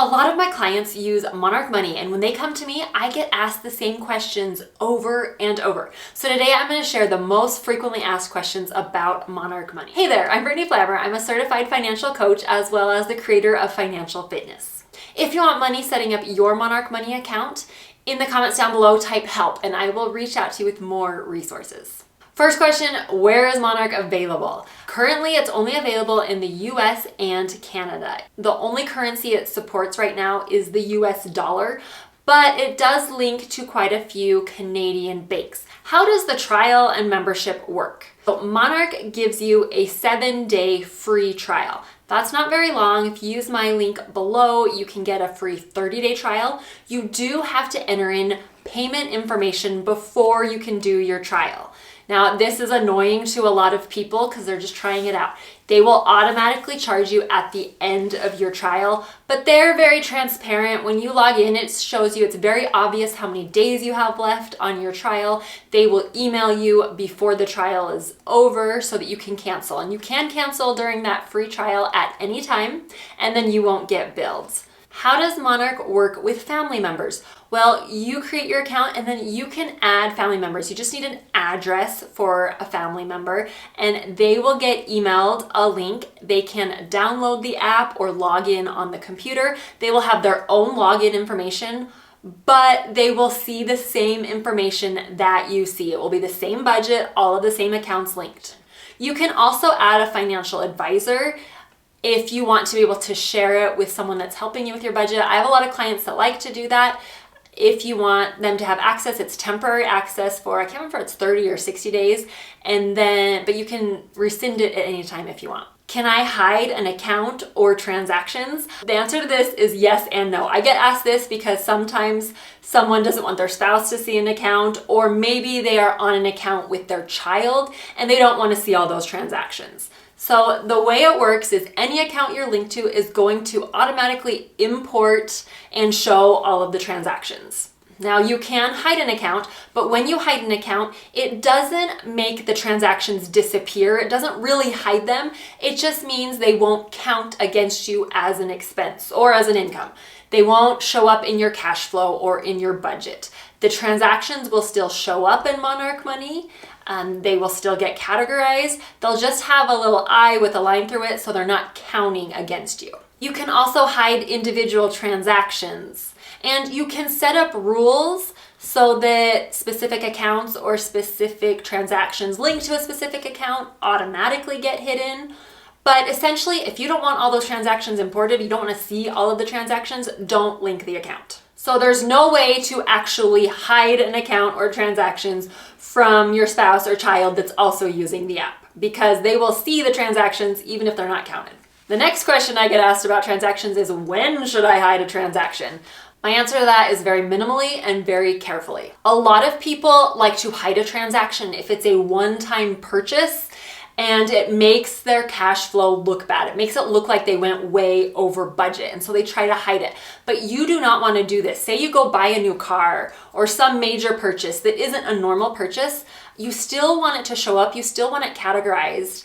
A lot of my clients use Monarch Money, and when they come to me, I get asked the same questions over and over. So today I'm going to share the most frequently asked questions about Monarch Money. Hey there, I'm Brittany Flammer. I'm a certified financial coach as well as the creator of Financial Fitness. If you want money setting up your Monarch Money account, in the comments down below, type help and I will reach out to you with more resources. First question, where is Monarch available? Currently, it's only available in the US and Canada. The only currency it supports right now is the US dollar, but it does link to quite a few Canadian banks. How does the trial and membership work? So Monarch gives you a 7-day free trial. That's not very long. If you use my link below, you can get a free 30-day trial. You do have to enter in payment information before you can do your trial. Now, this is annoying to a lot of people because they're just trying it out. They will automatically charge you at the end of your trial, but they're very transparent. When you log in, it shows you, it's very obvious how many days you have left on your trial. They will email you before the trial is over so that you can cancel. And you can cancel during that free trial at any time, and then you won't get billed. How does Monarch work with family members? Well, you create your account and then you can add family members. You just need an address for a family member and they will get emailed a link. They can download the app or log in on the computer. They will have their own login information, but they will see the same information that you see. It will be the same budget, all of the same accounts linked. You can also add a financial advisor if you want to be able to share it with someone that's helping you with your budget. I have a lot of clients that like to do that. If you want them to have access, it's temporary access for, I can't remember if it's 30 or 60 days, but you can rescind it at any time if you want. Can I hide an account or transactions? The answer to this is yes and no. I get asked this because sometimes someone doesn't want their spouse to see an account, or maybe they are on an account with their child and they don't want to see all those transactions. So the way it works is any account you're linked to is going to automatically import and show all of the transactions. Now you can hide an account, but when you hide an account, it doesn't make the transactions disappear. It doesn't really hide them. It just means they won't count against you as an expense or as an income. They won't show up in your cash flow or in your budget. The transactions will still show up in Monarch Money. They will still get categorized. They'll just have a little I with a line through it, so they're not counting against you. You can also hide individual transactions, and you can set up rules so that specific accounts or specific transactions linked to a specific account automatically get hidden. But essentially, if you don't want all those transactions imported, you don't want to see all of the transactions, don't link the account. So there's no way to actually hide an account or transactions from your spouse or child that's also using the app, because they will see the transactions even if they're not counted. The next question I get asked about transactions is, when should I hide a transaction? My answer to that is very minimally and very carefully. A lot of people like to hide a transaction if it's a one-time purchase and it makes their cash flow look bad. It makes it look like they went way over budget, and so they try to hide it. But you do not want to do this. Say you go buy a new car or some major purchase that isn't a normal purchase, you still want it to show up. You still want it categorized.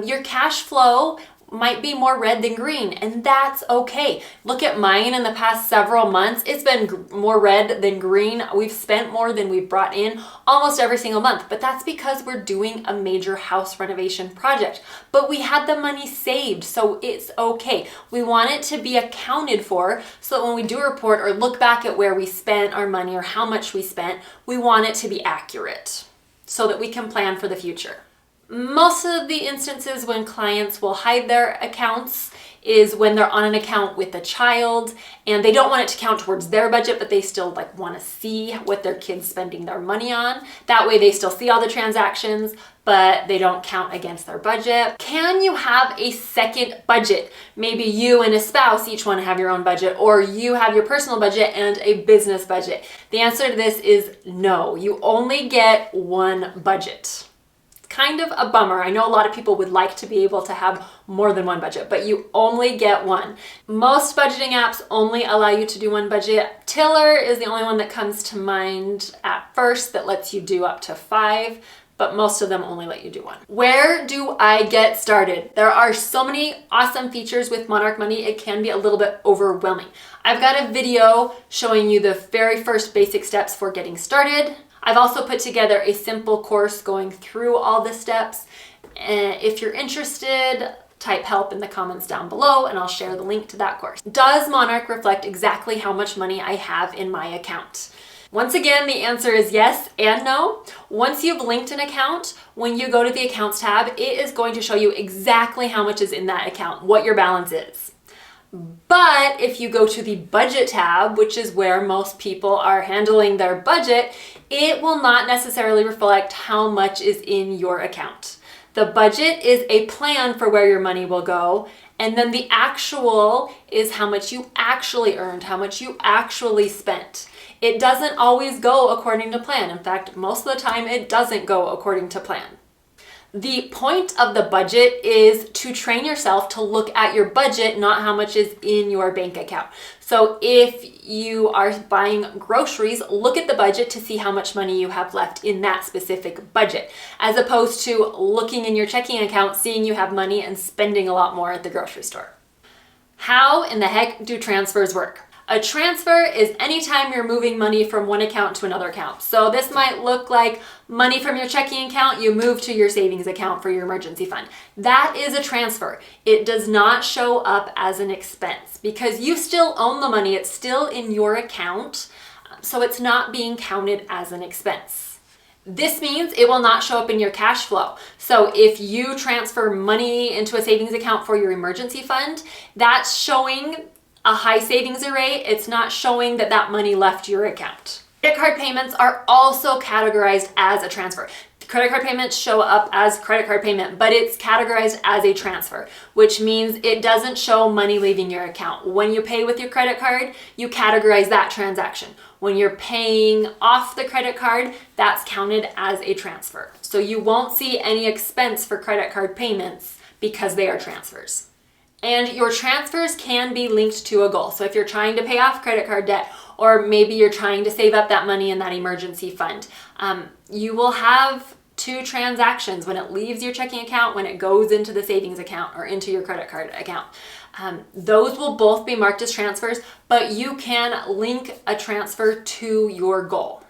Your cash flow might be more red than green, and that's okay. Look at mine in the past several months. It's been more red than green. We've spent more than we've brought in almost every single month, but that's because we're doing a major house renovation project. But we had the money saved, so it's okay. We want it to be accounted for so that when we do a report or look back at where we spent our money or how much we spent, we want it to be accurate so that we can plan for the future. Most of the instances when clients will hide their accounts is when they're on an account with a child and they don't want it to count towards their budget, but they still want to see what their kid's spending their money on. That way they still see all the transactions, but they don't count against their budget. Can you have a second budget? Maybe you and a spouse each want to have your own budget, or you have your personal budget and a business budget. The answer to this is no. You only get one budget. Kind of a bummer. I know a lot of people would like to be able to have more than one budget, but you only get one. Most budgeting apps only allow you to do one budget. Tiller is the only one that comes to mind at first that lets you do up to 5, but most of them only let you do one. Where do I get started? There are so many awesome features with Monarch Money, it can be a little bit overwhelming. I've got a video showing you the very first basic steps for getting started. I've also put together a simple course going through all the steps. If you're interested, type help in the comments down below and I'll share the link to that course. Does Monarch reflect exactly how much money I have in my account? Once again, the answer is yes and no. Once you've linked an account, when you go to the accounts tab, it is going to show you exactly how much is in that account, what your balance is. But if you go to the budget tab, which is where most people are handling their budget, it will not necessarily reflect how much is in your account. The budget is a plan for where your money will go, and then the actual is how much you actually earned, how much you actually spent. It doesn't always go according to plan. In fact, most of the time it doesn't go according to plan. The point of the budget is to train yourself to look at your budget, not how much is in your bank account. So if you are buying groceries, look at the budget to see how much money you have left in that specific budget, as opposed to looking in your checking account, seeing you have money and spending a lot more at the grocery store. How in the heck do transfers work? A transfer is anytime you're moving money from one account to another account. So this might look like money from your checking account, you move to your savings account for your emergency fund. That is a transfer. It does not show up as an expense because you still own the money. It's still in your account, so it's not being counted as an expense. This means it will not show up in your cash flow. So if you transfer money into a savings account for your emergency fund, that's showing a high savings rate. It's not showing that that money left your account. Credit card payments are also categorized as a transfer. Credit card payments show up as credit card payment, but it's categorized as a transfer, which means it doesn't show money leaving your account. When you pay with your credit card, you categorize that transaction. When you're paying off the credit card, that's counted as a transfer. So you won't see any expense for credit card payments because they are transfers. And your transfers can be linked to a goal. So if you're trying to pay off credit card debt, or maybe you're trying to save up that money in that emergency fund, you will have two transactions when it leaves your checking account, when it goes into the savings account or into your credit card account. Those will both be marked as transfers, but you can link a transfer to your goal.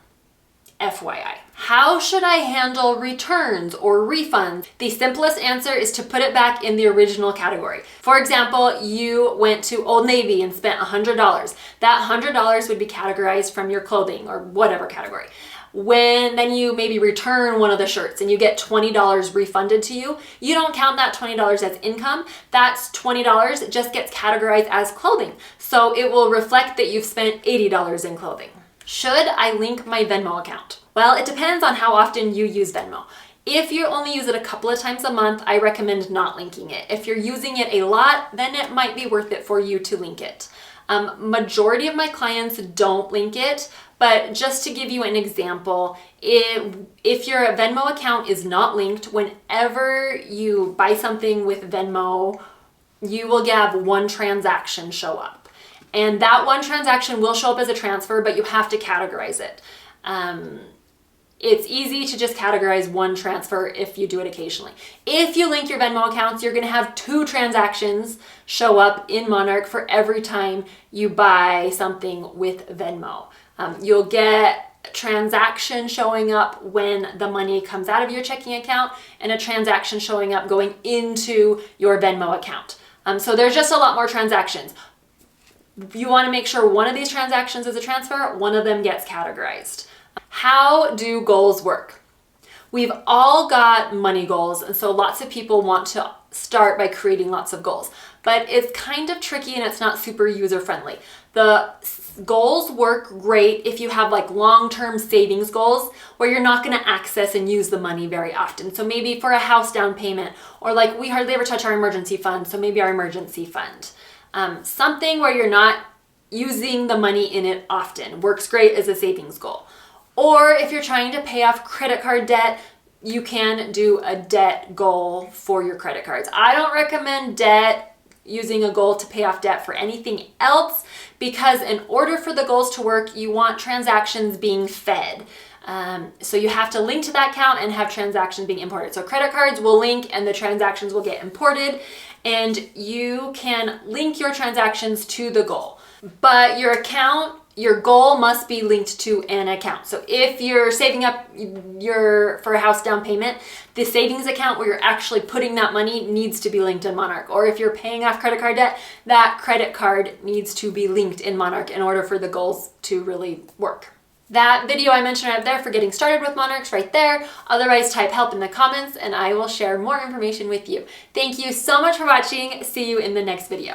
FYI. How should I handle returns or refunds? The simplest answer is to put it back in the original category. For example, you went to Old Navy and spent $100. That $100 would be categorized from your clothing or whatever category. When then you maybe return one of the shirts and you get $20 refunded to you, you don't count that $20 as income. That's $20, it just gets categorized as clothing. So it will reflect that you've spent $80 in clothing. Should I link my Venmo account? Well, it depends on how often you use Venmo. If you only use it a couple of times a month, I recommend not linking it. If you're using it a lot, then it might be worth it for you to link it. Majority of my clients don't link it, but just to give you an example, if your Venmo account is not linked, whenever you buy something with Venmo, you will have one transaction show up. And that one transaction will show up as a transfer, but you have to categorize it. It's easy to just categorize one transfer if you do it occasionally. If you link your Venmo accounts, you're gonna have two transactions show up in Monarch for every time you buy something with Venmo. You'll get a transaction showing up when the money comes out of your checking account and a transaction showing up going into your Venmo account. So there's just a lot more transactions. You want to make sure one of these transactions is a transfer, one of them gets categorized. How do goals work? We've all got money goals, and so lots of people want to start by creating lots of goals, but it's kind of tricky and it's not super user-friendly. The goals work great if you have like long-term savings goals where you're not going to access and use the money very often. So maybe for a house down payment, or like we hardly ever touch our emergency fund, so maybe our emergency fund. Something where you're not using the money in it often works great as a savings goal. Or if you're trying to pay off credit card debt, you can do a debt goal for your credit cards. I don't recommend using a goal to pay off debt for anything else, because in order for the goals to work, you want transactions being fed. So you have to link to that account and have transactions being imported. So credit cards will link and the transactions will get imported, and you can link your transactions to the goal. But your goal must be linked to an account. So if you're saving up for a house down payment, the savings account where you're actually putting that money needs to be linked in Monarch. Or if you're paying off credit card debt, that credit card needs to be linked in Monarch in order for the goals to really work. That video I mentioned right there for getting started with Monarchs right there. Otherwise, type help in the comments and I will share more information with you. Thank you so much for watching. See you in the next video.